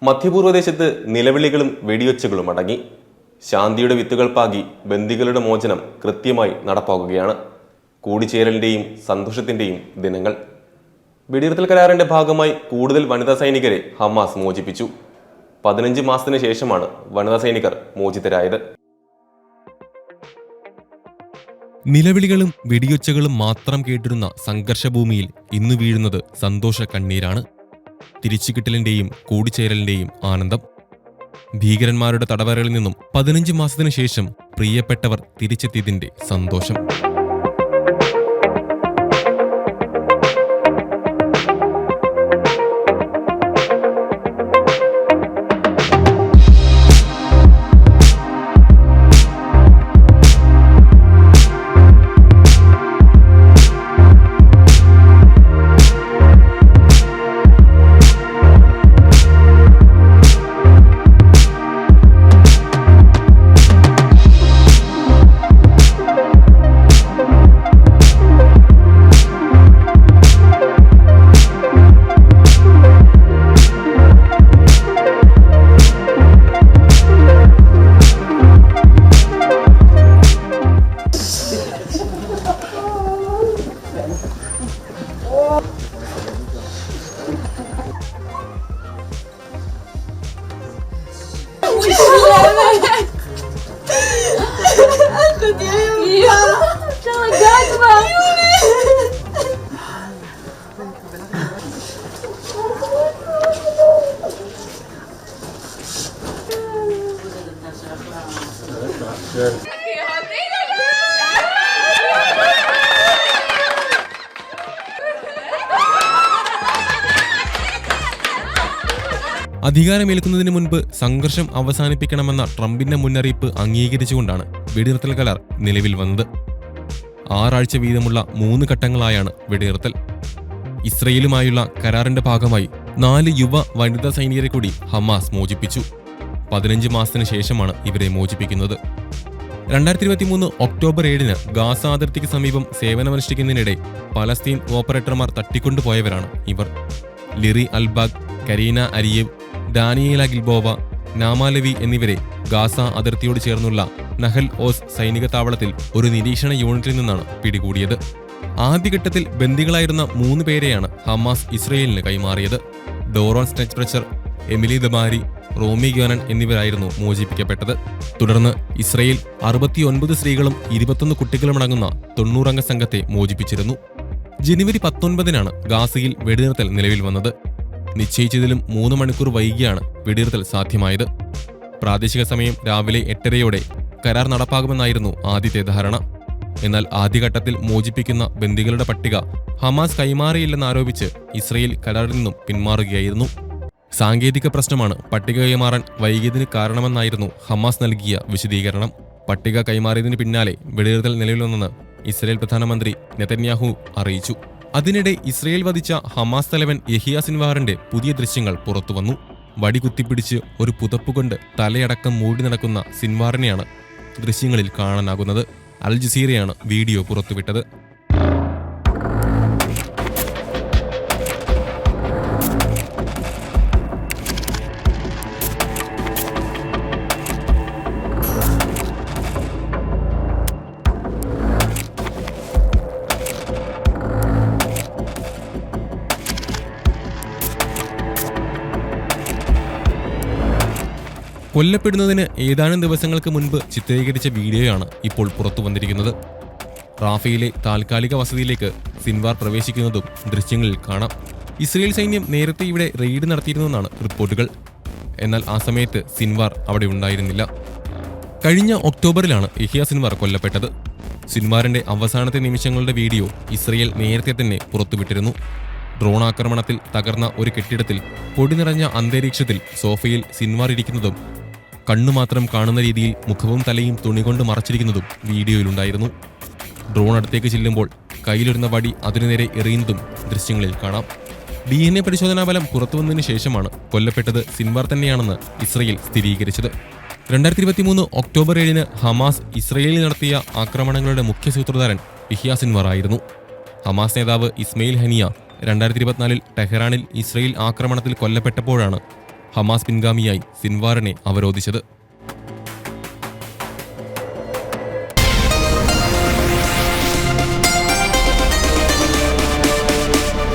മധ്യപൂർവ്വദേശത്ത് നിലവിളികളും വെടിയൊച്ചകളും അടങ്ങി. ശാന്തിയുടെ വിത്തുകൾ പാകി ബന്ദികളുടെ മോചനം കൃത്യമായി നടപ്പാക്കുകയാണ്. കൂടിച്ചേരലിന്റെയും സന്തോഷത്തിന്റെയും ദിനങ്ങൾ. വെടിനിർത്തൽ കരാറിന്റെ ഭാഗമായി കൂടുതൽ വനിതാ സൈനികരെ ഹമാസ് മോചിപ്പിച്ചു. 15 മാസത്തിന് ശേഷമാണ് വനിതാ സൈനികർ മോചിതരായത്. നിലവിളികളും വെടിയൊച്ചകളും മാത്രം കേട്ടിരുന്ന സംഘർഷഭൂമിയിൽ ഇന്ന് വീഴുന്നത് സന്തോഷ കണ്ണീരാണ്. തിരിച്ചുകിട്ടലിന്റെയും കൂടിച്ചേരലിന്റെയും ആനന്ദം. ഭീകരന്മാരുടെ തടവറകളിൽ നിന്നും 15 മാസത്തിനു ശേഷം പ്രിയപ്പെട്ടവർ തിരിച്ചെത്തിയതിന്റെ സന്തോഷം. അധികാരമേൽക്കുന്നതിന് മുൻപ് സംഘർഷം അവസാനിപ്പിക്കണമെന്ന ട്രംപിന്റെ മുന്നറിയിപ്പ് അംഗീകരിച്ചുകൊണ്ടാണ് വെടിനിർത്തൽ കരാർ നിലവിൽ വന്നത്. 6 ആഴ്ച വീതമുള്ള 3 ഘട്ടങ്ങളായാണ് വെടിനിർത്തൽ. ഇസ്രയേലുമായുള്ള കരാറിന്റെ ഭാഗമായി 4 യുവ വനിതാ സൈനികരെ കൂടി ഹമാസ് മോചിപ്പിച്ചു. 15 മാസത്തിന് ശേഷമാണ് ഇവരെ മോചിപ്പിക്കുന്നത്. 2023 ഒക്ടോബർ 7 ഗാസ അതിർത്തിക്ക് സമീപം സേവനമനുഷ്ഠിക്കുന്നതിനിടെ പലസ്തീൻ ഓപ്പറേറ്റർമാർ തട്ടിക്കൊണ്ടുപോയവരാണ് ഇവർ. Liri Albag, Karina Ariev, Daniela Gilboa, Naama Levy എന്നിവരെ ഗാസ അതിർത്തിയോട് ചേർന്നുള്ള നഹൽ ഓസ് സൈനിക താവളത്തിൽ ഒരു നിരീക്ഷണ യൂണിറ്റിൽ നിന്നാണ് പിടികൂടിയത്. ആദ്യഘട്ടത്തിൽ ബന്ദികളായിരുന്ന 3 പേരെയാണ് ഹമാസ് ഇസ്രയേലിന് കൈമാറിയത്. ഡോറോൺ സ്റ്റെച്ച്പ്രച്ചർ, എമിലി ദമാരി, റോമി ഗ്യോനൻ എന്നിവരായിരുന്നു മോചിപ്പിക്കപ്പെട്ടത്. തുടർന്ന് ഇസ്രയേൽ 69 സ്ത്രീകളും 21 കുട്ടികളുമടങ്ങുന്ന 90 അംഗ സംഘത്തെ മോചിപ്പിച്ചിരുന്നു. ജനുവരി 19 ഗാസയിൽ വെടിനിർത്തൽ നിലവിൽ വന്നത്. നിശ്ചയിച്ചതിലും 3 മണിക്കൂർ വൈകിയാണ് വെടിനിർത്തൽ സാധ്യമായത്. പ്രാദേശിക സമയം രാവിലെ 8:30 കരാർ നടപ്പാകുമെന്നായിരുന്നു ആദ്യത്തെ ധാരണ. എന്നാൽ ആദ്യഘട്ടത്തിൽ മോചിപ്പിക്കുന്ന ബന്ദികളുടെ പട്ടിക ഹമാസ് കൈമാറിയില്ലെന്നാരോപിച്ച് ഇസ്രയേൽ കരാറിൽ നിന്നും പിന്മാറുകയായിരുന്നു. സാങ്കേതിക പ്രശ്നമാണ് പട്ടിക കൈമാറാൻ വൈകിയതിന് കാരണമെന്നായിരുന്നു ഹമാസ് നൽകിയ വിശദീകരണം. പട്ടിക കൈമാറിയതിന് പിന്നാലെ വെടിനിർത്തൽ നിലവിൽ വന്നെന്ന് ഇസ്രയേൽ പ്രധാനമന്ത്രി നെതന്യാഹു അറിയിച്ചു. അതിനിടെ ഇസ്രയേൽ വധിച്ച ഹമാസ് തലവൻ യഹിയ സിൻവാറിന്റെ പുതിയ ദൃശ്യങ്ങൾ പുറത്തുവന്നു. വടി കുത്തിപ്പിടിച്ച് ഒരു പുതപ്പുകൊണ്ട് തലയടക്കം മൂടി നടക്കുന്ന സിൻവാറിനെയാണ് ദൃശ്യങ്ങളിൽ കാണാനാകുന്നത്. അൽ ജസീറയാണ് വീഡിയോ പുറത്തുവിട്ടത്. കൊല്ലപ്പെടുന്നതിന് ഏതാനും ദിവസങ്ങൾക്ക് മുൻപ് ചിത്രീകരിച്ച വീഡിയോയാണ് ഇപ്പോൾ പുറത്തു വന്നിരിക്കുന്നത്. റാഫയിലെ താൽക്കാലിക വസതിയിലേക്ക് സിൻവാർ പ്രവേശിക്കുന്നതും ദൃശ്യങ്ങളിൽ കാണാം. ഇസ്രയേൽ സൈന്യം നേരത്തെ ഇവിടെ റെയ്ഡ് നടത്തിയിരുന്നെന്നാണ് റിപ്പോർട്ടുകൾ. എന്നാൽ ആ സമയത്ത് സിൻവാർ അവിടെ ഉണ്ടായിരുന്നില്ല. കഴിഞ്ഞ ഒക്ടോബറിലാണ് യഹിയ സിൻവാർ കൊല്ലപ്പെട്ടത്. സിൻവാറിന്റെ അവസാനത്തെ നിമിഷങ്ങളുടെ വീഡിയോ ഇസ്രയേൽ നേരത്തെ തന്നെ പുറത്തുവിട്ടിരുന്നു. ഡ്രോൺ ആക്രമണത്തിൽ തകർന്ന ഒരു കെട്ടിടത്തിൽ പൊടി നിറഞ്ഞ അന്തരീക്ഷത്തിൽ സോഫയിൽ സിൻവാർ ഇരിക്കുന്നതും കണ്ണുമാത്രം കാണുന്ന രീതിയിൽ മുഖവും തലയും തുണികൊണ്ട് മറച്ചിരിക്കുന്നതും വീഡിയോയിലുണ്ടായിരുന്നു. ഡ്രോൺ അടുത്തേക്ക് ചെല്ലുമ്പോൾ കയ്യിലിരുന്ന വടി അതിനുനേരെ എറിയുന്നതും ദൃശ്യങ്ങളിൽ കാണാം. DNA പരിശോധനാ ഫലം പുറത്തുവന്നതിന് ശേഷമാണ് കൊല്ലപ്പെട്ടത് സിൻവാർ തന്നെയാണെന്ന് ഇസ്രയേൽ സ്ഥിരീകരിച്ചത്. 2023 ഒക്ടോബർ 7 ഹമാസ് ഇസ്രയേലിൽ നടത്തിയ ആക്രമണങ്ങളുടെ മുഖ്യ സൂത്രധാരൻ യഹിയ സിൻവാർ ആയിരുന്നു. ഹമാസ് നേതാവ് ഇസ്മയിൽ ഹനിയ 2024 ടെഹ്റാനിൽ ഇസ്രയേൽ ആക്രമണത്തിൽ കൊല്ലപ്പെട്ടപ്പോഴാണ് ഹമാസ് പിൻഗാമിയായി സിൻവാറിനെ അവരോധിച്ചത്.